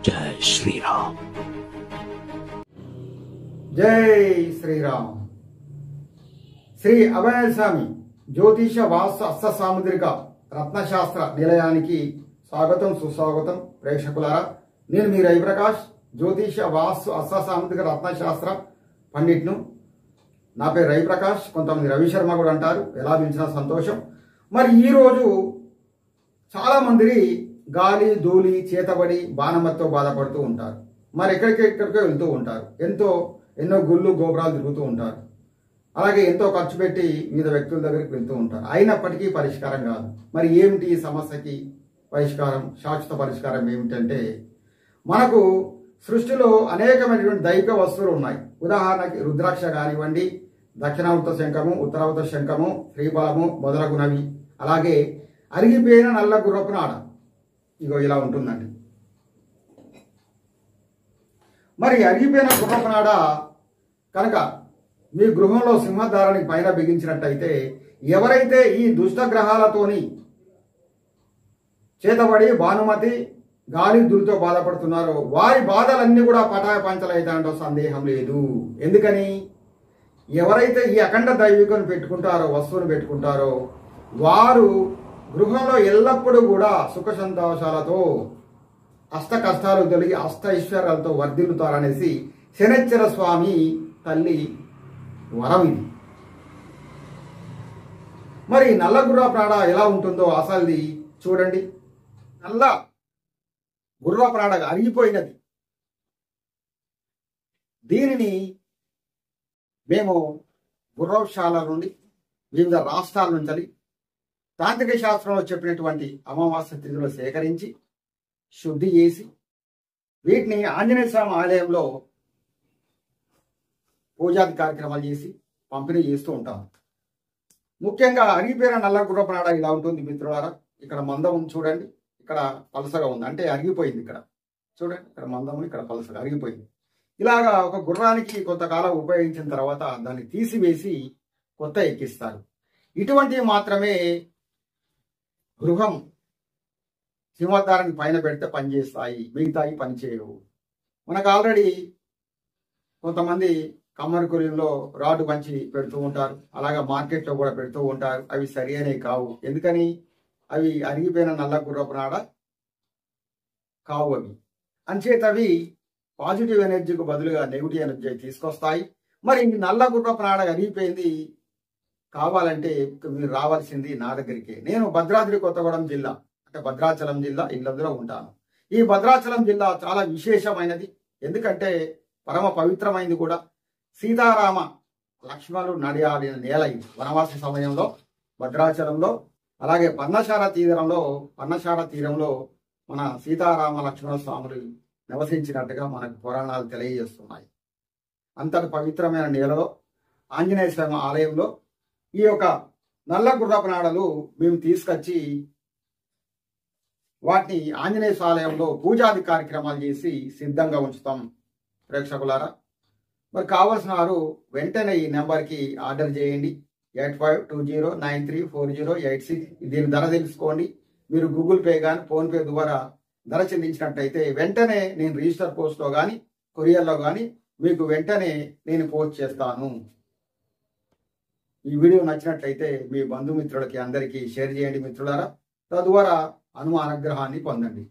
जय श्री राम। जय श्रीराम। श्री अभय स्वामी ज्योतिष वास्तु अष्ट सामुद्रिक रत्नशास्त्र निलयानिकी स्वागतं सुस्वागतं प्रेक्षकुलारा। నేను మీ రవిప్రకాష్ జ్యోతిష వాస్తు అష్ట సాముద్రిక రత్నశాస్త్ర పండిట్ను। నా పేరు రవిప్రకాష్, కొంతమంది రవి శర్మ కూడా అంటారు, ఎలా పిలిచినా సంతోషం। మరి ఈ రోజు చాలా మంది గాలి ధూళి చేతబడి బాణమత్తో బాధపడుతూ ఉంటారు। మరి ఎక్కడికో వెళ్తూ ఉంటారు, ఎన్నో గుళ్ళు గోపురాలు తిరుగుతూ ఉంటారు, అలాగే ఎంతో ఖర్చు పెట్టి వివిధ వ్యక్తుల దగ్గరికి వెళ్తూ ఉంటారు, అయినప్పటికీ పరిష్కారం కాదు। మరి ఏమిటి ఈ సమస్యకి పరిష్కారం, శాశ్వత పరిష్కారం ఏమిటంటే, మనకు సృష్టిలో అనేకమైనటువంటి దైవిక వస్తువులు ఉన్నాయి। ఉదాహరణకి రుద్రాక్ష కానివ్వండి, దక్షిణావృత శంఖము, ఉత్తరావృత శంఖము, శ్రీఫలము మొదలగునవి, అలాగే అరిగిపోయిన నల్ల గుర్రపు నాడ, ఇగో ఇలా ఉంటుందండి। మరి అరిగిపోయిన గుర్రపు నాడ కనుక మీ గృహంలో సింహద్వారానికి పైన బిగించినట్టయితే, ఎవరైతే ఈ దుష్ట గ్రహాలతోని చేతబడి భానుమతి గాలి దులితో బాధపడుతున్నారో వారి బాధలన్నీ కూడా పటాయ పంచలైతాయంటో సందేహం లేదు। ఎందుకని, ఎవరైతే ఈ అఖండ దైవికను పెట్టుకుంటారో, వస్తువును పెట్టుకుంటారో, వారు గృహంలో ఎల్లప్పుడూ కూడా సుఖ సంతోషాలతో, అష్ట కష్టాలు తొలగి అష్ట ఐశ్వర్యాలతో వర్ధిల్లుతారనేసి శనైశ్చర స్వామి తల్లి వరం ఇది। మరి నల్ల గుర్రపు నాడ ఎలా ఉంటుందో అసలు చూడండి। నల్ల గుర్రపు నాడ అరిగిపోయినది, దీనిని మేము గుర్రశాల నుండి వివిధ రాష్ట్రాల నుంచి తాంత్రిక శాస్త్రంలో చెప్పినటువంటి అమావాస్య తిథిలో సేకరించి శుద్ధి చేసి వీటిని ఆంజనేయ స్వామి ఆలయంలో పూజాది కార్యక్రమాలు చేసి పంపిణీ చేస్తూ ఉంటాము। ముఖ్యంగా అరిగిపోయిన నల్ల గుర్రపు నాడ ఇలా ఉంటుంది మిత్రులారా। ఇక్కడ మందం చూడండి, ఇక్కడ పలసగా ఉంది, అంటే అరిగిపోయింది। ఇక్కడ చూడండి, ఇక్కడ మందము, ఇక్కడ పలసగా అరిగిపోయింది। ఇలాగా ఒక గుర్రానికి కొంతకాలం ఉపయోగించిన తర్వాత దాన్ని తీసివేసి కొత్త ఎక్కిస్తారు। ఇటువంటివి మాత్రమే గృహం సింహద్వారానికి పైన పెడితే పనిచేస్తాయి, మిగతాయి పనిచేయవు। మనకు ఆల్రెడీ కొంతమంది కమ్మరి కొలిలో రాడ్డు పంచి పెడుతూ ఉంటారు, అలాగే మార్కెట్లో కూడా పెడుతూ ఉంటారు, అవి సరి అనేవి కావు। ఎందుకని, అవి అరిగిపోయిన నల్ల గుర్రపు నాడ కావు అవి, అంచేత అవి పాజిటివ్ ఎనర్జీకి బదులుగా నెగిటివ్ ఎనర్జీ తీసుకొస్తాయి। మరి నల్ల గుర్రపు నాడ అరిగిపోయింది కావాలంటే మీరు రావాల్సింది నా దగ్గరికి। నేను భద్రాద్రి కొత్తగూడెం జిల్లా, అంటే భద్రాచలం జిల్లా ఇళ్ళందులో ఉంటాను। ఈ భద్రాచలం జిల్లా చాలా విశేషమైనది, ఎందుకంటే పరమ పవిత్రమైనది కూడా। సీతారామ లక్ష్మణులు నడియాడిన నేల ఇది వనవాస సమయంలో భద్రాచలంలో, అలాగే పర్ణశాల తీరంలో మన సీతారామ లక్ష్మణ స్వాములు నివసించినట్టుగా మనకు పురాణాలు తెలియజేస్తున్నాయి। అంతటి పవిత్రమైన నేలలో ఆంజనేయ స్వామి ఆలయంలో ఈ యొక్క నల్ల గుర్రపు నాడలు మేము తీసుకొచ్చి వాటిని ఆంజనేయ ఆలయంలో పూజాది కార్యక్రమాలు చేసి సిద్ధంగా ఉంచుతాం ప్రేక్షకులారా। మరి కావాల్సిన వారు వెంటనే ఈ నెంబర్కి ఆర్డర్ చేయండి, 8520934086। దీని ధర తెలుసుకోండి। మీరు గూగుల్ పే కానీ ఫోన్పే ద్వారా ధర చెల్లించినట్టయితే వెంటనే నేను రిజిస్టర్ పోస్ట్లో కానీ కొరియర్లో కానీ మీకు వెంటనే నేను పోస్ట్ చేస్తాను। ఈ వీడియో నచ్చినట్లయితే మీ బంధుమిత్రులకి అందరికీ షేర్ చేయండి మిత్రులారా, తద్వారా అనుగ్రహాన్ని పొందండి।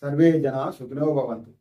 సర్వే జన సుఖినో భవంతు।